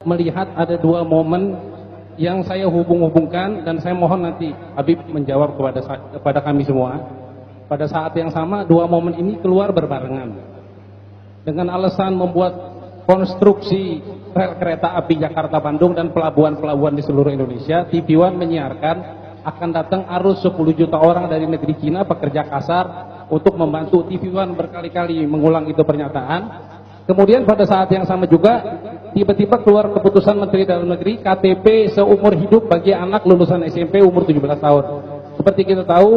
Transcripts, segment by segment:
melihat ada dua momen yang saya hubung-hubungkan, dan saya mohon nanti Habib menjawab kepada kami semua. Pada saat yang sama, dua momen ini keluar berbarengan dengan alasan membuat konstruksi rel kereta api Jakarta-Bandung dan pelabuhan-pelabuhan di seluruh Indonesia. TV One menyiarkan akan datang arus 10 juta orang dari negeri Cina, pekerja kasar, untuk membantu. TV One berkali-kali mengulang itu pernyataan. Kemudian pada saat yang sama juga tiba-tiba keluar keputusan Menteri Dalam Negeri, KTP seumur hidup bagi anak lulusan SMP umur 17 tahun. Seperti kita tahu,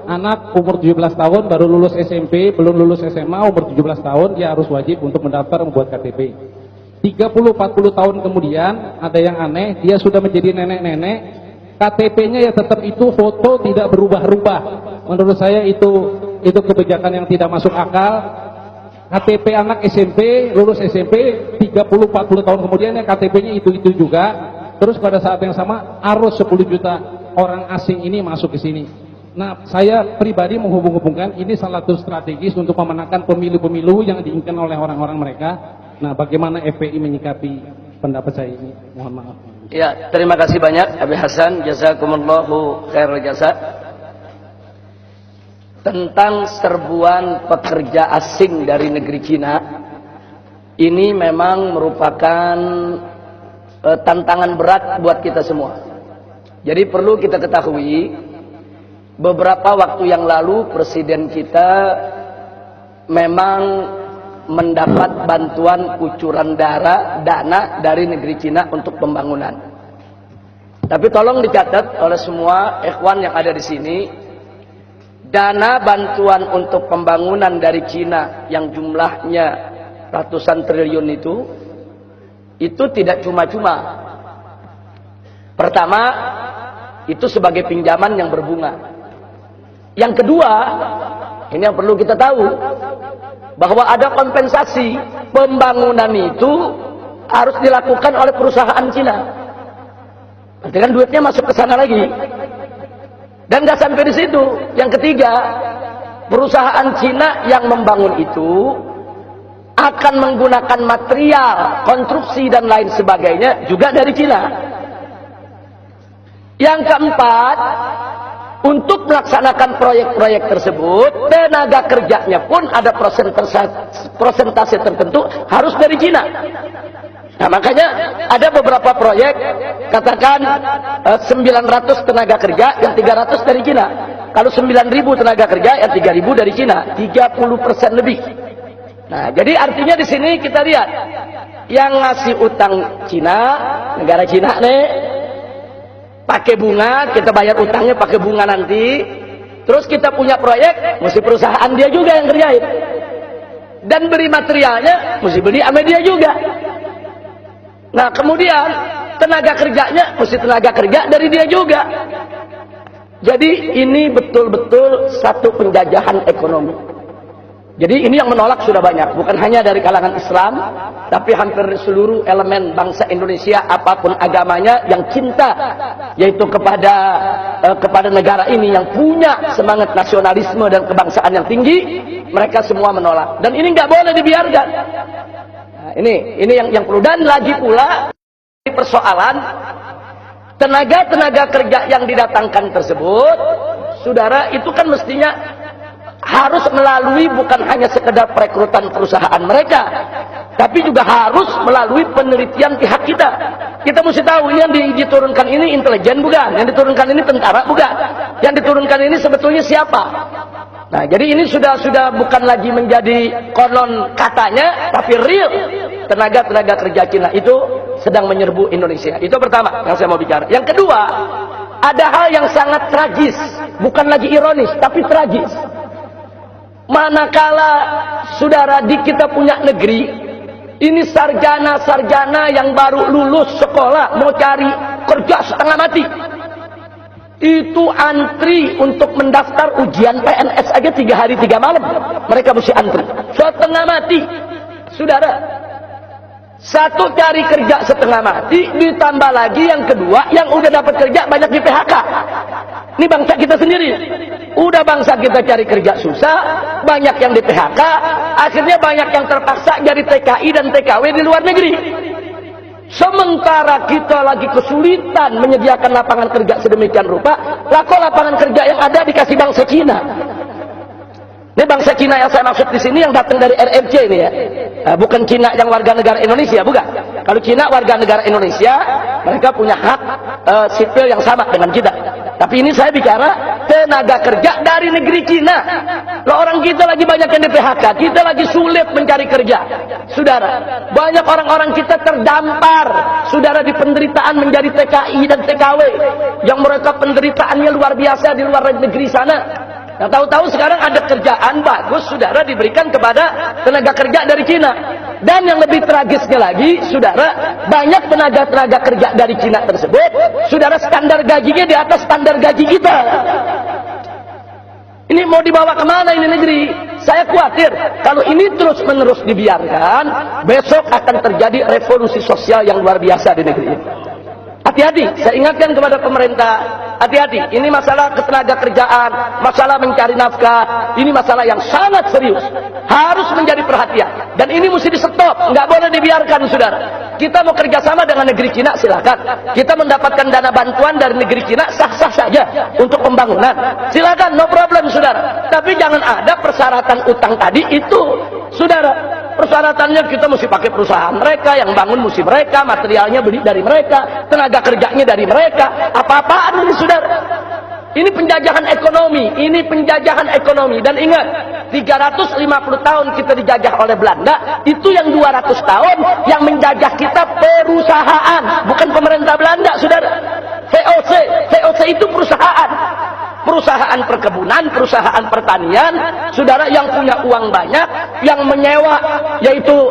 anak umur 17 tahun baru lulus SMP, belum lulus SMA, umur 17 tahun dia harus wajib untuk mendaftar membuat KTP. 30-40 tahun kemudian ada yang aneh, dia sudah menjadi nenek-nenek, KTP-nya ya tetap itu, foto tidak berubah-ubah. Menurut saya itu kebijakan yang tidak masuk akal. KTP anak SMP, lulus SMP, 30-40 tahun kemudian ya KTP-nya itu juga. Terus pada saat yang sama arus 10 juta orang asing ini masuk ke sini. Nah, saya pribadi menghubung-hubungkan ini salah satu strategis untuk memenangkan pemilu-pemilu yang diinginkan oleh orang-orang mereka. Nah, bagaimana FPI menyikapi pendapat saya ini? Mohon maaf. Ya, terima kasih banyak Abi Hasan, jazakumullahu khairul jazak. Tentang serbuan pekerja asing dari negeri Cina, ini memang merupakan tantangan berat buat kita semua. Jadi perlu kita ketahui, beberapa waktu yang lalu Presiden kita memang mendapat bantuan kucuran dana dari negeri Cina untuk pembangunan. Tapi tolong dicatat oleh semua ikhwan yang ada di sini, dana bantuan untuk pembangunan dari Cina yang jumlahnya ratusan triliun itu tidak cuma-cuma. Pertama, itu sebagai pinjaman yang berbunga. Yang kedua, ini yang perlu kita tahu, bahwa ada kompensasi pembangunan itu harus dilakukan oleh perusahaan Cina. Berarti kan duitnya masuk ke sana lagi. Dan nggak sampai di situ. Yang ketiga, perusahaan Cina yang membangun itu akan menggunakan material, konstruksi dan lain sebagainya juga dari Cina. Yang keempat, untuk melaksanakan proyek-proyek tersebut, tenaga kerjanya pun ada persentase tertentu harus dari Cina. Nah, makanya ada beberapa proyek, katakan 900 tenaga kerja, yang 300 dari Cina. Kalau 9.000 tenaga kerja, yang 3.000 dari Cina, 30% lebih. Nah, jadi artinya di sini kita lihat, yang ngasih utang Cina, negara Cina nih, pakai bunga, kita bayar utangnya pakai bunga nanti. Terus kita punya proyek, mesti perusahaan dia juga yang kerjain. Dan beli materialnya, mesti beli sama dia juga. Nah, kemudian tenaga kerjanya mesti tenaga kerja dari dia juga. Jadi ini betul-betul satu penjajahan ekonomi. Jadi ini yang menolak sudah banyak, bukan hanya dari kalangan Islam, tapi hampir seluruh elemen bangsa Indonesia apapun agamanya yang cinta yaitu kepada negara ini, yang punya semangat nasionalisme dan kebangsaan yang tinggi, mereka semua menolak. Dan ini nggak boleh dibiarkan. Nah, ini yang perlu. Dan lagi pula persoalan tenaga kerja yang didatangkan tersebut, saudara, itu kan mestinya harus melalui bukan hanya sekedar perekrutan perusahaan mereka, tapi juga harus melalui penelitian pihak kita. Kita mesti tahu ini yang diturunkan ini intelijen bukan, yang diturunkan ini tentara bukan, yang diturunkan ini sebetulnya siapa. Nah, jadi ini sudah bukan lagi menjadi konon katanya, tapi real tenaga kerja Cina itu sedang menyerbu Indonesia. Itu pertama yang saya mau bicara. Yang kedua, ada hal yang sangat tragis, bukan lagi ironis, tapi tragis. Manakala saudara di kita punya negeri, ini sarjana yang baru lulus sekolah mau cari kerja setengah mati, itu antri untuk mendaftar ujian PNS aja 3 hari 3 malam mereka mesti antri setengah mati. Saudara, satu cari kerja setengah mati, ditambah lagi yang kedua yang udah dapat kerja banyak di PHK. Ini bangsa kita sendiri, udah bangsa kita cari kerja susah, banyak yang di PHK, akhirnya banyak yang terpaksa jadi TKI dan TKW di luar negeri. Sementara kita lagi kesulitan menyediakan lapangan kerja sedemikian rupa, lah kok lapangan kerja yang ada dikasih bangsa Cina. Ini bangsa Cina yang saya maksud di sini yang datang dari RRC ini ya. Bukan Cina yang warga negara Indonesia, bukan. Kalau Cina warga negara Indonesia, mereka punya hak sipil yang sama dengan kita. Tapi ini saya bicara tenaga kerja dari negeri Cina. Loh, orang kita lagi banyak yang di PHK, kita lagi sulit mencari kerja. Saudara, banyak orang-orang kita terdampar, saudara, di penderitaan menjadi TKI dan TKW. Yang mereka penderitaannya luar biasa di luar negeri sana. Nah, tahu-tahu sekarang ada kerjaan bagus, saudara, diberikan kepada tenaga kerja dari Cina. Dan yang lebih tragisnya lagi, saudara, banyak tenaga kerja dari Cina tersebut, saudara, standar gajinya di atas standar gaji kita. Ini mau dibawa kemana ini negeri? Saya khawatir kalau ini terus-menerus dibiarkan, besok akan terjadi revolusi sosial yang luar biasa di negeri ini. Hati-hati, saya ingatkan kepada pemerintah, hati-hati, ini masalah ketenaga kerjaan, masalah mencari nafkah, ini masalah yang sangat serius, harus menjadi perhatian, dan ini mesti di stop, nggak boleh dibiarkan, saudara. Kita mau kerjasama dengan negeri Cina, silakan. Kita mendapatkan dana bantuan dari negeri Cina, sah-sah saja untuk pembangunan, silakan, no problem, saudara. Tapi jangan ada persyaratan utang tadi itu, saudara. Persyaratannya kita mesti pakai perusahaan mereka, yang bangun mesti mereka, materialnya beli dari mereka, tenaga kerjanya dari mereka. Apa-apaan ini, saudara? Ini penjajahan ekonomi, ini penjajahan ekonomi. Dan ingat, 350 tahun kita dijajah oleh Belanda, itu yang 200 tahun yang menjajah kita perusahaan, bukan pemerintah Belanda, saudara. VOC itu perusahaan. Perusahaan perkebunan, perusahaan pertanian, saudara, yang punya uang banyak, yang menyewa, yaitu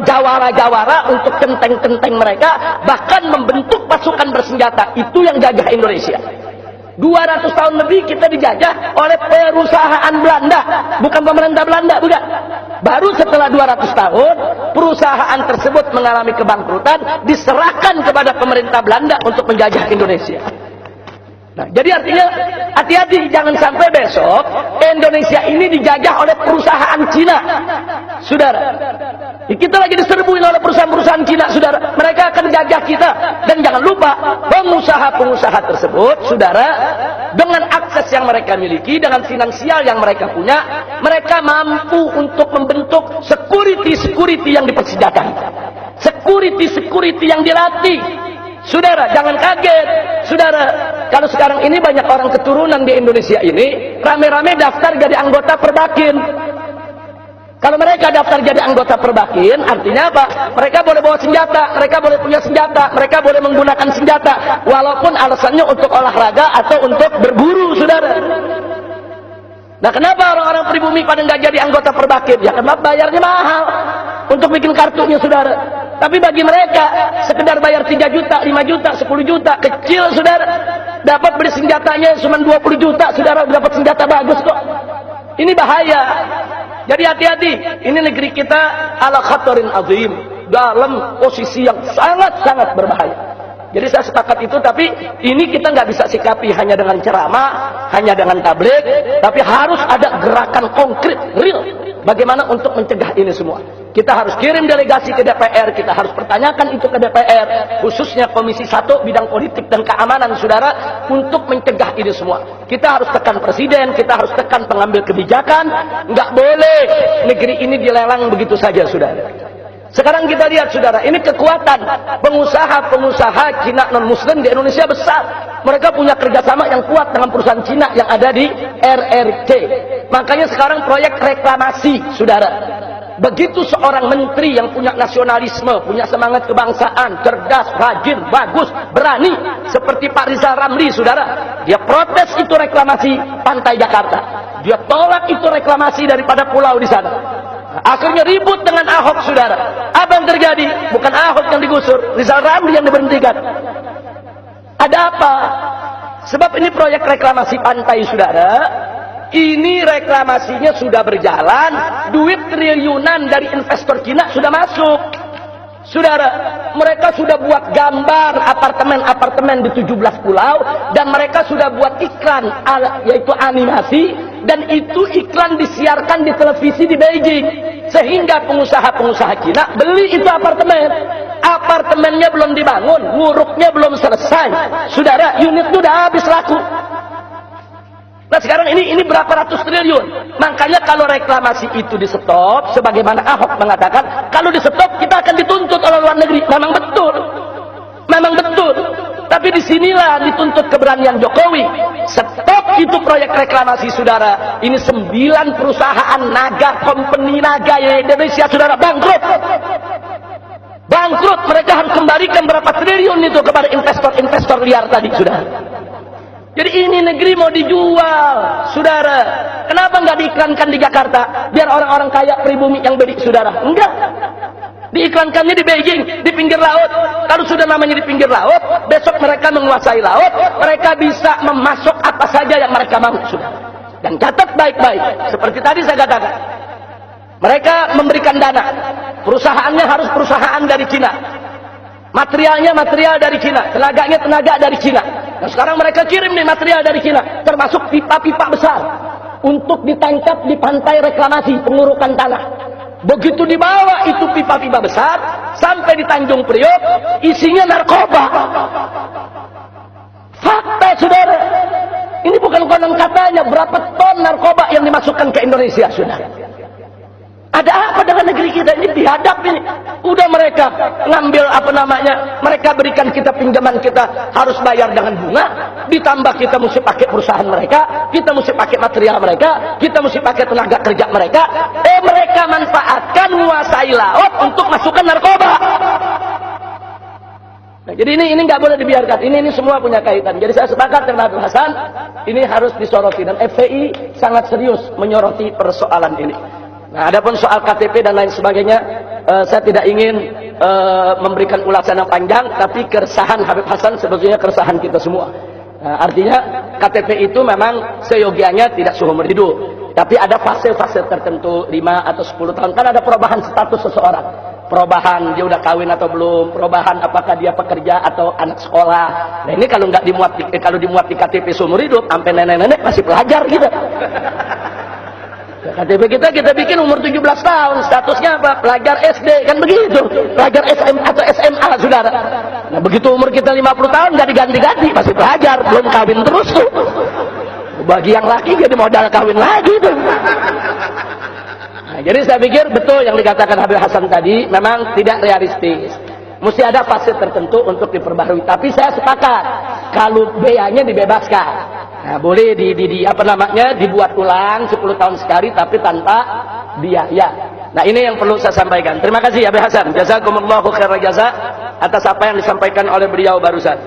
jawara-jawara untuk kenteng-kenteng mereka, bahkan membentuk pasukan bersenjata. Itu yang jajah Indonesia. 200 tahun lebih kita dijajah oleh perusahaan Belanda, bukan pemerintah Belanda, bukan. Baru setelah 200 tahun, perusahaan tersebut mengalami kebangkrutan, diserahkan kepada pemerintah Belanda untuk menjajah Indonesia. Nah, jadi artinya hati-hati, jangan sampai besok Indonesia ini dijajah oleh perusahaan Cina, saudara. Kita lagi diserbuin oleh perusahaan-perusahaan Cina, saudara. Mereka akan jajah kita. Dan jangan lupa, pengusaha-pengusaha tersebut, saudara, dengan akses yang mereka miliki, dengan finansial yang mereka punya, mereka mampu untuk membentuk security yang dipersenjatai, security yang dilatih. Saudara, jangan kaget, saudara. Kalau sekarang ini banyak orang keturunan di Indonesia ini rame-rame daftar jadi anggota Perbakin. Kalau mereka daftar jadi anggota Perbakin, artinya apa? Mereka boleh bawa senjata, mereka boleh punya senjata, mereka boleh menggunakan senjata, walaupun alasannya untuk olahraga atau untuk berburu, saudara. Nah, kenapa orang-orang pribumi pada nggak jadi anggota Perbakin? Ya karena bayarnya mahal untuk bikin kartunya, saudara. Tapi bagi mereka, sekedar bayar 3 juta, 5 juta, 10 juta, kecil, saudara. Dapat beli senjatanya cuma 20 juta, saudara, dapat senjata bagus kok. Ini bahaya. Jadi hati-hati, ini negeri kita ala khatarin azim, dalam posisi yang sangat-sangat berbahaya. Jadi saya sepakat itu, tapi ini kita nggak bisa sikapi hanya dengan ceramah, hanya dengan tabligh, tapi harus ada gerakan konkret, real. Bagaimana untuk mencegah ini semua? Kita harus kirim delegasi ke DPR, kita harus pertanyakan itu ke DPR, khususnya Komisi 1 bidang politik dan keamanan, saudara, untuk mencegah ini semua. Kita harus tekan presiden, kita harus tekan pengambil kebijakan, nggak boleh negeri ini dilelang begitu saja, saudara. Sekarang kita lihat, saudara, ini kekuatan pengusaha-pengusaha Cina non-Muslim di Indonesia besar. Mereka punya kerjasama yang kuat dengan perusahaan Cina yang ada di RRC. Makanya sekarang proyek reklamasi, saudara. Begitu seorang menteri yang punya nasionalisme, punya semangat kebangsaan, cerdas, rajin, bagus, berani, seperti Pak Rizal Ramli, saudara, dia protes itu reklamasi pantai Jakarta. Dia tolak itu reklamasi daripada pulau di sana. Akhirnya ribut dengan Ahok, saudara. Apa yang terjadi? Bukan Ahok yang digusur, Rizal Ramli yang diberhentikan. Ada apa? Sebab ini proyek reklamasi pantai, saudara. Ini reklamasinya sudah berjalan, duit triliunan dari investor Cina sudah masuk. Saudara, mereka sudah buat gambar apartemen-apartemen di 17 pulau, dan mereka sudah buat iklan, yaitu animasi, dan itu iklan disiarkan di televisi di Beijing. sehingga pengusaha-pengusaha Cina beli itu apartemen. Apartemennya belum dibangun, nguruknya belum selesai. Saudara, unit itu udah habis laku. Nah sekarang ini berapa ratus triliun. Makanya kalau reklamasi itu di stop, sebagaimana Ahok mengatakan, kalau di stop kita akan dituntut oleh luar negeri. Memang betul. Memang betul. Tapi disinilah dituntut keberanian Jokowi. Stop itu proyek reklamasi, saudara. Ini 9 perusahaan naga, company naga yang Indonesia, saudara, bangkrut. Bangkrut. Mereka harus kembalikan berapa triliun itu kepada investor-investor liar tadi, saudara. Jadi ini negeri mau dijual, saudara. Kenapa nggak diiklankan di Jakarta? Biar orang-orang kaya pribumi yang beli, saudara. Enggak. Diiklankannya di Beijing, di pinggir laut. Kalau sudah namanya di pinggir laut, besok mereka menguasai laut. Mereka bisa memasok apa saja yang mereka mau, saudara. Dan catat baik-baik. Seperti tadi saya katakan. Mereka memberikan dana. Perusahaannya harus perusahaan dari Cina. Materialnya material dari Cina. Tenaganya tenaga dari Cina. Nah, sekarang mereka kirim nih material dari Cina, termasuk pipa-pipa besar untuk ditangkap di pantai reklamasi pengurukan tanah. Begitu dibawa itu pipa-pipa besar sampai di Tanjung Priok, isinya narkoba. Fakta, saudara. Ini bukan konon katanya, berapa ton narkoba yang dimasukkan ke Indonesia, saudara. Ada apa dengan negeri kita ini? Dihadap ini. Udah mereka ngambil apa namanya, mereka berikan kita pinjaman, kita harus bayar dengan bunga. Ditambah kita mesti pakai perusahaan mereka, kita mesti pakai material mereka, kita mesti pakai tenaga kerja mereka. Mereka manfaatkan menguasai laut untuk masukkan narkoba. Nah, jadi ini nggak boleh dibiarkan. Ini semua punya kaitan. Jadi saya sepakat dengan Habib Hasan, ini harus disoroti, dan FPI sangat serius menyoroti persoalan ini. Nah, adapun soal KTP dan lain sebagainya, saya tidak ingin memberikan ulasan yang panjang, tapi keresahan Habib Hasan sebetulnya keresahan kita semua. Nah, artinya KTP itu memang seyogianya tidak seumur hidup, tapi ada fase-fase tertentu, 5 atau 10 tahun, kan ada perubahan status seseorang. Perubahan dia udah kawin atau belum, perubahan apakah dia pekerja atau anak sekolah. Nah, ini kalau nggak dimuat di KTP seumur hidup, sampai nenek-nenek masih pelajar gitu. KTP kita bikin umur 17 tahun, statusnya apa? Pelajar SD, kan begitu. Pelajar SM atau SMA, saudara. Nah, begitu umur kita 50 tahun, nggak diganti-ganti, masih pelajar, belum kawin terus tuh. Bagi yang laki jadi modal kawin lagi tuh. Nah, jadi saya pikir betul yang dikatakan Habib Hasan tadi, memang tidak realistis. Mesti ada fase tertentu untuk diperbarui. Tapi saya sepakat, kalau biayanya dibebaskan. Nah, boleh dibuat ulang 10 tahun sekali, tapi tanpa biaya. Nah, ini yang perlu saya sampaikan. Terima kasih Habib Hasan. Jazakumullahu khairan jazak atas apa yang disampaikan oleh beliau barusan.